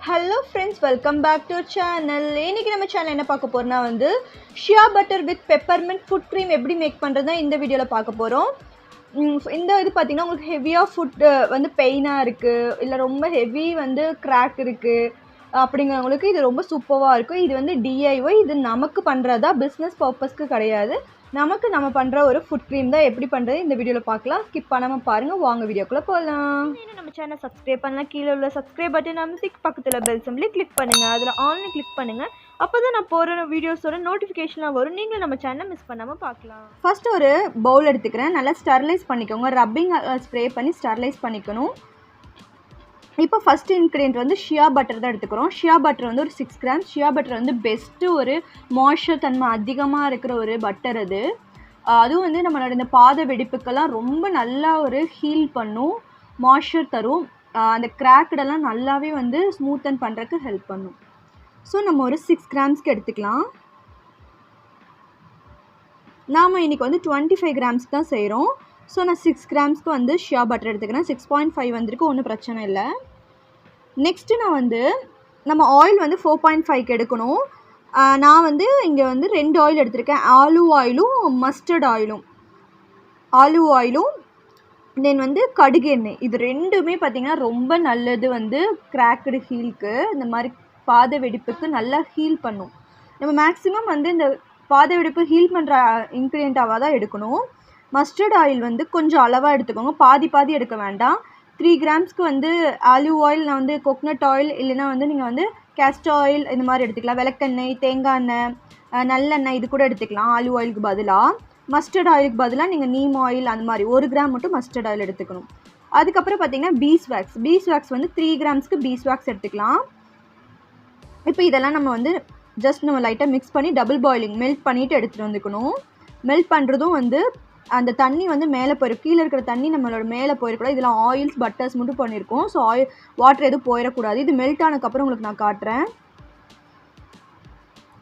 Hello friends, welcome back to channel. இன்றைக்கி நம்ம channel என்ன பார்க்க போகிறோம்னா shea butter with peppermint foot cream எப்படி மேக் பண்ணுறது தான் இந்த வீடியோவில் பார்க்க போகிறோம். இந்த இது பார்த்திங்கன்னா உங்களுக்கு ஹெவியாக ஃபுட்டு பெயினாக இருக்குது, இல்லை ரொம்ப ஹெவி கிராக் இருக்குது அப்படிங்கிறவங்களுக்கு இது ரொம்ப சூப்பராக இருக்கும். இது டிஐஒய், இது நமக்கு பண்ணுறதா, பிஸ்னஸ் பர்பஸ்க்கு கிடையாது. நம்ம பண்ணுற ஒரு ஃபுட் க்ரீம் தான். எப்படி பண்ணுறது இந்த வீடியோவில் பார்க்கலாம். ஸ்கிப் பண்ணாமல் பாருங்கள். வாங்க வீடியோக்குள்ளே போகலாம். இன்னும் நம்ம சேனல் சப்ஸ்கிரைப் பண்ணலாம். கீழே உள்ள சப்ஸ்கிரைப் பட்டன் அமைத்து பக்கத்தில் பெல் சிம்பிளி கிளிக் பண்ணுங்கள். அதில் ஆன்லைன் கிளிக் பண்ணுங்கள். அப்போ தான் நான் போகிற வீடியோஸோட நோட்டிஃபிகேஷனாக வரும். நீங்களும் நம்ம சேனலை மிஸ் பண்ணாமல் பார்க்கலாம். ஃபஸ்ட்டு ஒரு பவுல் எடுத்துக்கிறேன். நல்லா ஸ்டெர்லைஸ் பண்ணிக்கோங்க. ரப்பிங் ஸ்ப்ரே பண்ணி ஸ்டெர்லைஸ் பண்ணிக்கணும். இப்போ ஃபஸ்ட்டு இன்க்ரீடியன்ட் ஷியா பட்டர் தான் எடுத்துக்கிறோம். ஷியா பட்டர் ஒரு 6 கிராம். ஷியா பட்டர் பெஸ்ட்டு ஒரு மாய்ஸ்சர் தன்மை அதிகமாக இருக்கிற ஒரு பட்டர் அது. அதுவும் நம்மளோட இந்த பாத வெடிப்புக்கெல்லாம் ரொம்ப நல்லா ஒரு ஹீல் பண்ணும், மாய்ஸ்சர் தரும். அந்த கிராக்கடெல்லாம் நல்லாவே ஸ்மூத்தன் பண்ணுறதுக்கு ஹெல்ப் பண்ணும். ஸோ நம்ம ஒரு 6 கிராம்ஸ்க்கு எடுத்துக்கலாம். நாம் இன்றைக்கி 25 கிராம்ஸ்க்கு தான் செய்கிறோம். ஸோ நான் 6 கிராம்ஸ்க்கு ஷியா பட்டர் எடுத்துக்கிறேன். 6.5 வந்திருக்கு, ஒன்றும் பிரச்சனை இல்லை. நெக்ஸ்ட்டு நான் நம்ம ஆயில் 4.5க்கு எடுக்கணும். நான் இங்கே 2 ஆயில் எடுத்திருக்கேன். ஆலிவ் ஆயிலும் மஸ்டர்ட் ஆயிலும். ஆலிவ் ஆயிலும் தென் கடுகு எண்ணெய். இது ரெண்டுமே பார்த்திங்கன்னா ரொம்ப நல்லது கிராக்கடு ஹீலுக்கு, இந்த மாதிரி பாத வெடிப்புக்கு நல்லா ஹீல் பண்ணும். நம்ம மேக்ஸிமம் இந்த பாத வெடிப்பு ஹீல் பண்ணுற இன்க்ரீடியண்ட்டாக தான் எடுக்கணும். மஸ்டர்ட் ஆயில் கொஞ்சம் அளவாக எடுத்துக்கோங்க, பாதி எடுக்க வேண்டாம். 3 கிராம்ஸ்க்கு ஆலிவ் ஆயில், நான் கோகனட் ஆயில், இல்லைனா நீங்கள் கேஸ்டர் ஆயில் இந்த மாதிரி எடுத்துக்கலாம். விளக்கெண்ணெய், தேங்காய் எண்ணெய், நல்லெண்ணெய் இது கூட எடுத்துக்கலாம். ஆலிவ் ஆயிலுக்கு பதிலாக மஸ்டர்ட் ஆயிலுக்கு பதிலாக நீங்கள் நீம் ஆயில் அந்த மாதிரி 1 கிராம் மட்டும் மஸ்டர்ட் ஆயில் எடுத்துக்கணும். அதுக்கப்புறம் பார்த்திங்கன்னா பீஸ்வேக்ஸ். 3 கிராம்ஸ்க்கு பீஸ்வேக்ஸ் எடுத்துக்கலாம். இப்போ இதெல்லாம் நம்ம ஜஸ்ட் நம்ம லைட்டாக மிக்ஸ் பண்ணி டபுள் பாயிலிங் மெல்ட் பண்ணிவிட்டு எடுத்துகிட்டு வந்துக்கணும். மெல்ட் பண்ணுறதும் அந்த தண்ணி மேலே போயிடும். கீழே இருக்கிற தண்ணி நம்மளோட மேலே போயிடக்கூடாது. இதில் ஆயில்ஸ் பட்டர்ஸ் மட்டும் பண்ணியிருக்கோம். ஸோ வாட்டர் எதுவும் போயிடக்கூடாது. இது மெல்ட் ஆனதுக்கப்புறம் உங்களுக்கு நான் காட்டுறேன்.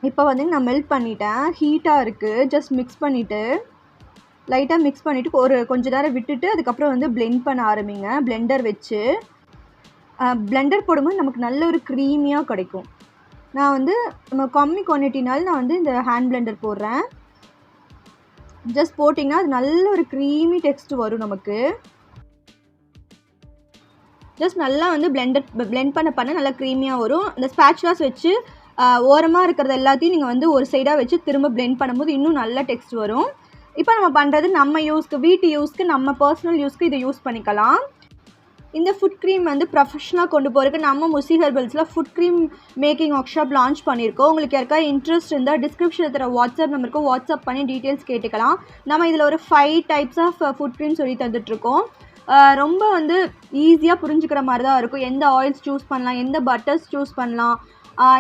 இப்போ நான் மெல்ட் பண்ணிட்டேன். ஹீட்டாக இருக்குது. ஜஸ்ட் மிக்ஸ் பண்ணிவிட்டு லைட்டாக மிக்ஸ் பண்ணிவிட்டு கொஞ்சம் நேரம் விட்டுட்டு அதுக்கப்புறம் பிளெண்ட் பண்ண ஆரம்பிங்க. பிளெண்டர் வச்சு பிளெண்டர் போடும்போது நமக்கு நல்ல ஒரு க்ரீமியாக கிடைக்கும். நான் நம்ம கம்மி குவான்டிட்டினால நான் இந்த ஹேண்ட் பிளெண்டர் போடுறேன். ஜஸ்ட் போட்டிங்கன்னா அது நல்ல ஒரு க்ரீமி டெக்ஸ்ட் வரும் நமக்கு. ஜஸ்ட் நல்லா பிளெண்ட் பண்ண நல்லா க்ரீமியாக வரும். இந்த ஸ்பேச்சுலாஸ் வச்சு ஓரமாக இருக்கிறது எல்லாத்தையும் நீங்கள் ஒரு சைடாக வச்சு திரும்ப பிளெண்ட் பண்ணும்போது இன்னும் நல்ல டெக்ஸ்ட் வரும். இப்போ நம்ம பண்ணுறது நம்ம யூஸ்க்கு, வீட்டு யூஸ்க்கு, நம்ம பர்சனல் யூஸ்க்கு இதை யூஸ் பண்ணிக்கலாம். இந்த ஃபுட் க்ரீம் ப்ரொஃபஷனலாக கொண்டு போகிறதுக்கு நம்ம முசி ஹெர்பல்ஸில் foot cream making workshop launch பண்ணியிருக்கோம். உங்களுக்கு யாருக்கா இன்ட்ரெஸ்ட் இருந்தால் டிஸ்கிரிப்ஷனில் தர வாட்ஸ்அப் நம்பருக்கு வாட்ஸ்அப் பண்ணி டீட்டெயில்ஸ் கேட்டுக்கலாம். நம்ம இதில் ஒரு 5 டைப்ஸ் ஆஃப் ஃபுட் க்ரீம் சொல்லி தந்துட்டுருக்கோம். ரொம்ப ஈஸியாக புரிஞ்சுக்கிற மாதிரி தான் இருக்கும். எந்த ஆயில்ஸ் சூஸ் பண்ணலாம், எந்த பட்டர்ஸ் சூஸ் பண்ணலாம்,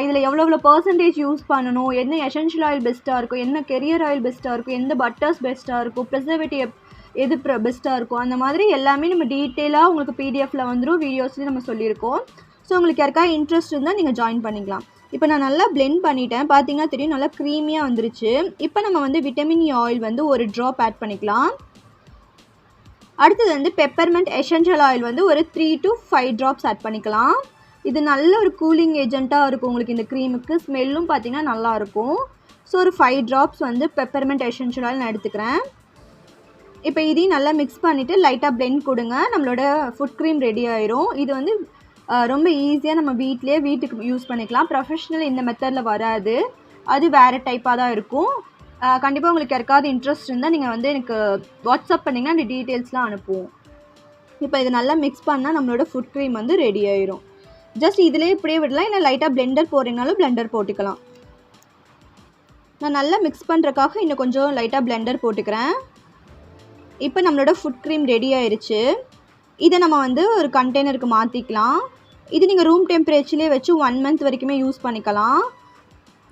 இதில் எவ்வளோ பர்சன்டேஜ் யூஸ் பண்ணணும், என்ன எசென்ஷியல் ஆயில் பெஸ்ட்டாக இருக்கும், என்ன கெரியர் ஆயில் பெஸ்ட்டாக இருக்கும், எந்த பட்டர்ஸ் பெஸ்ட்டாக இருக்கும், ப்ரிசர்வேட்டிவ் எது பெஸ்ட்டாக இருக்கும், அந்த மாதிரி எல்லாமே நம்ம டீட்டெயிலாக உங்களுக்கு பிடிஎஃப்பில் வந்துடும். வீடியோஸ்லேயும் நம்ம சொல்லியிருக்கோம். ஸோ உங்களுக்கு யாருக்கா இன்ட்ரெஸ்ட் இருந்தால் நீங்கள் ஜாயின் பண்ணிக்கலாம். இப்போ நான் நல்லா பிளெண்ட் பண்ணிட்டேன். பார்த்தீங்கன்னா தெரியும், நல்லா க்ரீமியாக வந்துருச்சு. இப்போ நம்ம விட்டமின் இ ஆயில் ஒரு ட்ராப் ஆட் பண்ணிக்கலாம். அடுத்தது பெப்பர்மெண்ட் எசென்ஷியல் ஆயில் ஒரு 3 to 5 ட்ராப்ஸ் ஆட் பண்ணிக்கலாம். இது நல்ல ஒரு கூலிங் ஏஜென்ட்டாக இருக்கும் உங்களுக்கு. இந்த க்ரீமுக்கு ஸ்மெல்லும் பார்த்திங்கன்னா நல்லாயிருக்கும். ஸோ ஒரு 5 ட்ராப்ஸ் பெப்பர்மெண்ட் எசென்ஷியல் ஆயில் நான் எடுத்துக்கிறேன். இப்போ இதையும் நல்லா மிக்ஸ் பண்ணிவிட்டு லைட்டாக பிளெண்ட் கொடுங்க. நம்மளோட ஃபுட் க்ரீம் ரெடி ஆயிரும். இது ரொம்ப ஈஸியாக நம்ம வீட்டுக்கு யூஸ் பண்ணிக்கலாம். ப்ரொஃபஷ்னல் இந்த மெத்தடில் வராது, அது வேறு டைப்பாக தான் இருக்கும். கண்டிப்பாக உங்களுக்கு யாருக்காவது இன்ட்ரெஸ்ட் இருந்தால் நீங்கள் எனக்கு வாட்ஸ்அப் பண்ணிங்கன்னா அந்த டீட்டெயில்ஸ்லாம் அனுப்புவோம். இப்போ இது நல்லா மிக்ஸ் பண்ணால் நம்மளோட ஃபுட் க்ரீம் ரெடி ஆயிரும். ஜஸ்ட் இதிலே இப்படியே விடலாம், இல்லை லைட்டாக பிளெண்டர் போடுறீங்கனாலும் பிளெண்டர் போட்டுக்கலாம். நான் நல்லா மிக்ஸ் பண்ணுறக்காக இன்னும் கொஞ்சம் லைட்டாக பிளெண்டர் போட்டுக்கிறேன். இப்போ நம்மளோட ஃபுட் க்ரீம் ரெடி ஆயிடுச்சு. இதை நம்ம ஒரு கண்டெய்னருக்கு மாற்றிக்கலாம். இது நீங்கள் ரூம் டெம்பரேச்சர்லேயே வச்சு 1 மந்த் வரைக்குமே யூஸ் பண்ணிக்கலாம்.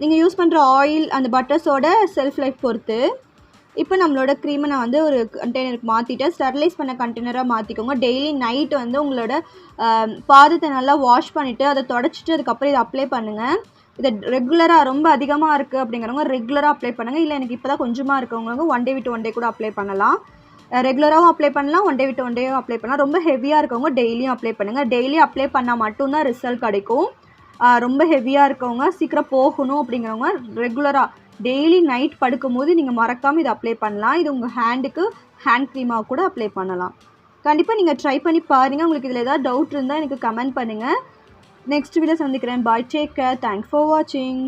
நீங்கள் யூஸ் பண்ணுற ஆயில் அந்த பட்டர்ஸோட செல்ஃப் லைஃப் பொறுத்து. இப்போ நம்மளோட க்ரீமை நான் ஒரு கண்டெய்னருக்கு மாற்றிட்டேன். ஸ்டெர்லைஸ் பண்ண கண்டெய்னராக மாற்றிக்கோங்க. டெய்லி நைட் உங்களோட பாதத்தை நல்லா வாஷ் பண்ணிவிட்டு அதை தொடச்சிட்டு அதுக்கப்புறம் இதை அப்ளை பண்ணுங்கள். இதை ரெகுலராக ரொம்ப அதிகமாக இருக்குது அப்படிங்கிறவங்க ரெகுலராக அப்ளை பண்ணுங்கள். இல்லை எனக்கு இப்போ தான் கொஞ்சமாக இருக்கவங்க 1 டே விட்டு 1 டே கூட அப்ளை பண்ணலாம். ரெகுலராகவும் அப்ளை பண்ணலாம், 1 டே விட்டு 1 டே அப்ளை பண்ணலாம். ரொம்ப ஹெவியாக இருக்கவங்க டெய்லியும் அப்ளை பண்ணுங்கள். டெய்லி அப்ளை பண்ணால் மட்டும்தான் ரிசல்ட் கிடைக்கும். ரொம்ப ஹெவியாக இருக்கவங்க, சீக்கிரம் போகணும் அப்படிங்கிறவங்க ரெகுலராக டெய்லி நைட் படுக்கும்போது நீங்கள் மறக்காமல் இதை அப்ளை பண்ணலாம். இது உங்கள் ஹேண்டுக்கு ஹேண்ட் க்ரீமாக கூட அப்ளை பண்ணலாம். கண்டிப்பாக நீங்கள் ட்ரை பண்ணி பாருங்கள். உங்களுக்கு இதில் ஏதாவது டவுட் இருந்தால் எனக்கு கமெண்ட் பண்ணுங்கள். நெக்ஸ்ட் வீடியோ சந்திக்கிறேன். பாய், டேக் கேர், தேங்க்ஸ் ஃபார் வாட்சிங்.